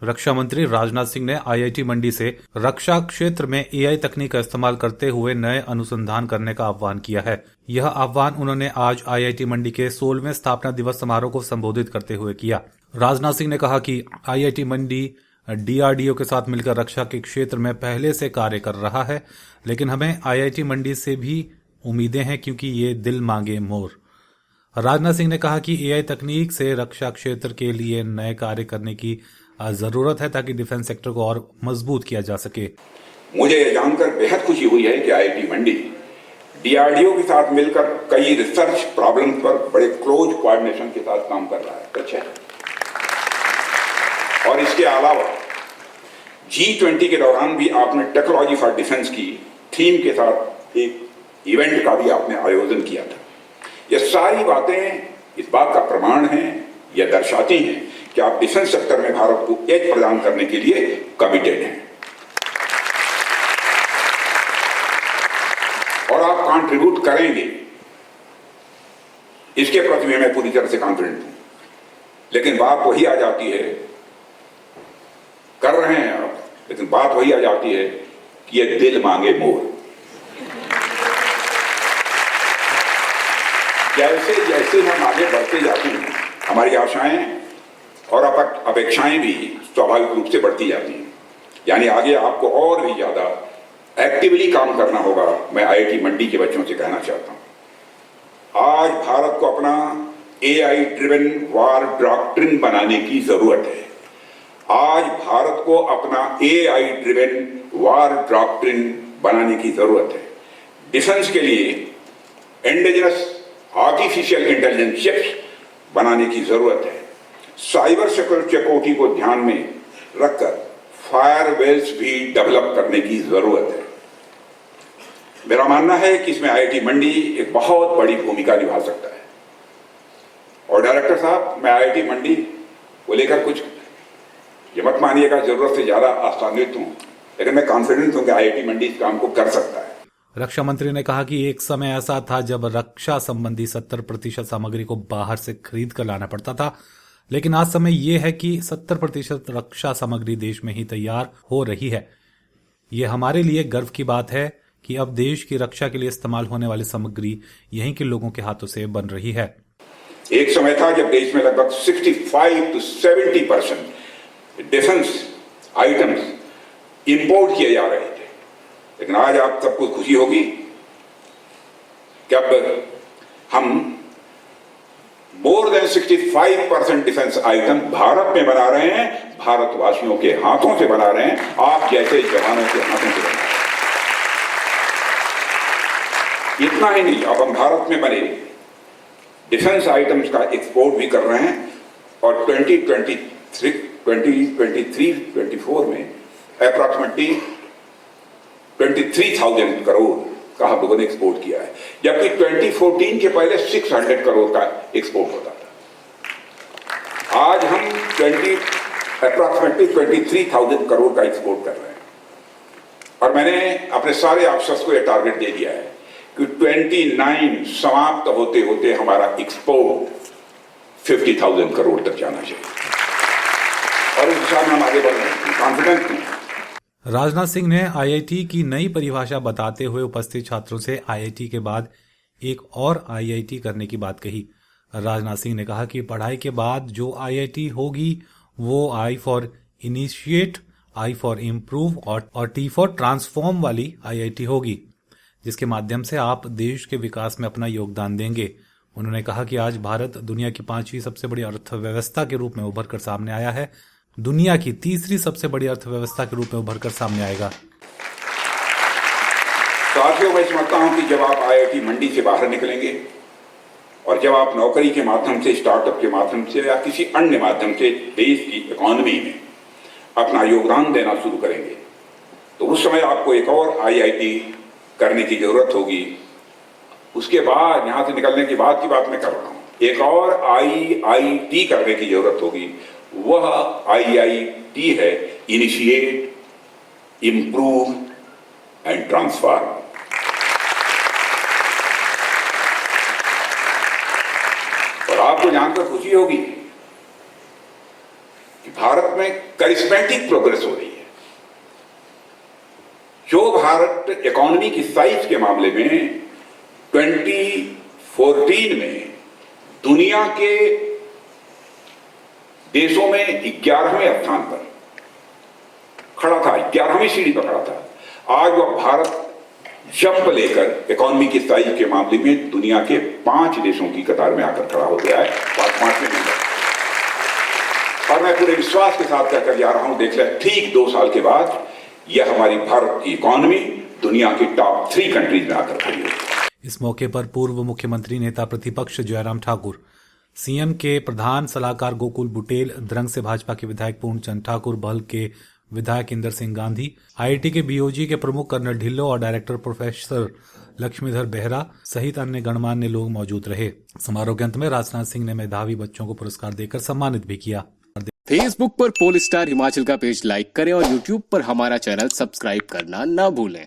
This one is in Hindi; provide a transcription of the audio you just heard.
रक्षा मंत्री राजनाथ सिंह ने आईआईटी मंडी से रक्षा क्षेत्र में एआई तकनीक का इस्तेमाल करते हुए नए अनुसंधान करने का आह्वान किया है। यह आह्वान उन्होंने आज आईआईटी मंडी के 16वें स्थापना दिवस समारोह को संबोधित करते हुए किया। राजनाथ सिंह ने कहा कि आईआईटी मंडी डीआरडीओ के साथ मिलकर रक्षा के क्षेत्र में पहले से कार्य कर रहा है, लेकिन हमें आईआईटी मंडी से भी उम्मीदें हैं क्योंकि ये दिल मांगे मोर। राजनाथ सिंह ने कहा कि एआई तकनीक से रक्षा क्षेत्र के लिए नए कार्य करने की जरूरत है ताकि डिफेंस सेक्टर को और मजबूत किया जा सके। मुझे यह जानकर बेहद खुशी हुई है कि आईआईटी मंडी डीआरडीओ के साथ मिलकर कई रिसर्च प्रॉब्लम पर बड़े क्लोज कोऑर्डिनेशन के साथ काम कर रहा है। अच्छा, और इसके अलावा G20 के दौरान भी आपने टेक्नोलॉजी फॉर डिफेंस की थीम के साथ एक इवेंट का भी आपने आयोजन किया था। ये सारी बातें इस बात का प्रमाण हैं, यह दर्शाती हैं कि आप डिफेंस सेक्टर में भारत को एज प्रदान करने के लिए कमिटेड हैं और आप कंट्रीब्यूट करेंगे, इसके प्रति मैं पूरी तरह से कॉन्फिडेंट हूं। लेकिन बात वही आ जाती है, कर रहे हैं आप, लेकिन बात वही आ जाती है कि ये दिल मांगे मोर। जैसे जैसे हम आगे बढ़ते जाते हैं, हमारी आशाएं और अपेक्षाएं भी स्वाभाविक रूप से बढ़ती जाती हैं। यानी आगे आपको और भी ज्यादा एक्टिवली काम करना होगा। मैं आईआईटी मंडी के बच्चों से कहना चाहता हूं, आज भारत को अपना एआई ड्रिवन वार डॉक्ट्रिन बनाने की जरूरत है। आज भारत को अपना एआई ड्रिवन वार डॉक्ट्रिन बनाने की जरूरत है। डिफेंस के लिए इंडिजिनस आर्टिफिशियल इंटेलिजेंस चिप्स बनाने की जरूरत है। साइबर सिक्योरिटी को ध्यान में रखकर फायरवेल्स भी डेवलप करने की जरूरत है। मेरा मानना है कि इसमें आईआईटी मंडी एक बहुत बड़ी भूमिका निभा सकता है। और डायरेक्टर साहब, मैं आईआईटी मंडी को लेकर कुछ ये मत मानिएगा जरूरत से ज्यादा आशान्वित हूं, लेकिन मैं कॉन्फिडेंट हूं कि आईआईटी मंडी इस काम को कर सकता है। रक्षा मंत्री ने कहा कि एक समय ऐसा था जब रक्षा संबंधी 70% सामग्री को बाहर से खरीद कर लाना पड़ता था, लेकिन आज समय यह है कि 70% रक्षा सामग्री देश में ही तैयार हो रही है। यह हमारे लिए गर्व की बात है कि अब देश की रक्षा के लिए इस्तेमाल होने वाली सामग्री यहीं के लोगों के हाथों से बन रही है। एक समय था जब देश में लगभग 65 to 70% डिफेंस आइटम्स इंपोर्ट किए जा रहे थे, लेकिन आज आप सबको खुशी होगी कि अब हम more than 65% defence item Bharat में बना रहे हैं, भारतवासियों के हाथों से बना रहे हैं, आप जैसे जवानों के हाथों से बना रहे हैं। इतना ही नहीं, अब हम भारत में बने डिफेंस आइटम्स का एक्सपोर्ट भी कर रहे हैं और 2023-24 में अप्रॉक्सिमेटली 23,000 करोड़ का हम लोगों ने एक्सपोर्ट किया है, जबकि 2014 के पहले 600 करोड़ का एक्सपोर्ट होता था। आज हम अप्रॉक्सिमेटली 23,000 करोड़ का एक्सपोर्ट कर रहे हैं और मैंने अपने सारे ऑफिसर्स को यह टारगेट दे दिया है कि 29 समाप्त होते होते हमारा एक्सपोर्ट 50,000 करोड़ तक जाना चाहिए और उस हिसाब में हम आगे बढ़ रहे हैं, कॉन्फिडेंट हैं। राजनाथ सिंह ने आईआईटी की नई परिभाषा बताते हुए उपस्थित छात्रों से आईआईटी के बाद एक और आईआईटी करने की बात कही। राजनाथ सिंह ने कहा कि पढ़ाई के बाद जो आईआईटी होगी वो I for initiate, I for improve और टी फॉर ट्रांसफॉर्म वाली आईआईटी होगी, जिसके माध्यम से आप देश के विकास में अपना योगदान देंगे। उन्होंने कहा कि आज भारत दुनिया की 5वीं सबसे बड़ी अर्थव्यवस्था के रूप में उभर कर सामने आया है, दुनिया की 3री सबसे बड़ी अर्थव्यवस्था के रूप में उभर कर सामने आएगा। साथियों, मैं समझता हूं कि जब आप आईआईटी मंडी से बाहर निकलेंगे और जब आप नौकरी के माध्यम से, स्टार्टअप के माध्यम से या किसी अन्य माध्यम से देश की इकोनॉमी में अपना योगदान देना शुरू करेंगे, तो उस समय आपको एक और आईआईटी करने की जरूरत होगी। उसके बाद, यहां से निकलने के बाद की बात मैं कर रहा हूं, एक और आईआईटी करने की जरूरत होगी। वह आईआईटी है इनिशिएट, इम्प्रूव एंड ट्रांसफॉर्म। और आपको जानकर खुशी होगी कि भारत में करिश्मेटिक प्रोग्रेस हो रही है। जो भारत इकोनॉमी की साइज के मामले में 2014 में दुनिया के देशों में 11वें स्थान पर खड़ा था, 11वीं सीढ़ी पर खड़ा था, आज वह भारत जंप लेकर इकोनॉमी की साइज के मामले में दुनिया के 5 देशों की कतार में आकर खड़ा हो गया है, 5वें नंबर। और मैं पूरे विश्वास के साथ कहकर जा रहा हूं, देख ले ठीक 2 साल के बाद यह हमारी भारत की इकोनॉमी दुनिया की टॉप 3 कंट्रीज में आकर खड़ी होगी। इस मौके पर पूर्व मुख्यमंत्री नेता प्रतिपक्ष जयराम ठाकुर, सीएम के प्रधान सलाहकार गोकुल बुटेल, द्रंग से भाजपा के विधायक पूर्णचंद ठाकुर, बहल के विधायक इंदर सिंह गांधी, आईआईटी के बीओजी के प्रमुख कर्नल ढिल्लो और डायरेक्टर प्रोफेसर लक्ष्मीधर बेहरा सहित अन्य गणमान्य लोग मौजूद रहे। समारोह के अंत में राजनाथ सिंह ने मेधावी बच्चों को पुरस्कार देकर सम्मानित भी किया। फेसबुक पर पोल स्टार हिमाचल का पेज लाइक करें और यूट्यूब पर हमारा चैनल सब्सक्राइब करना न भूलें।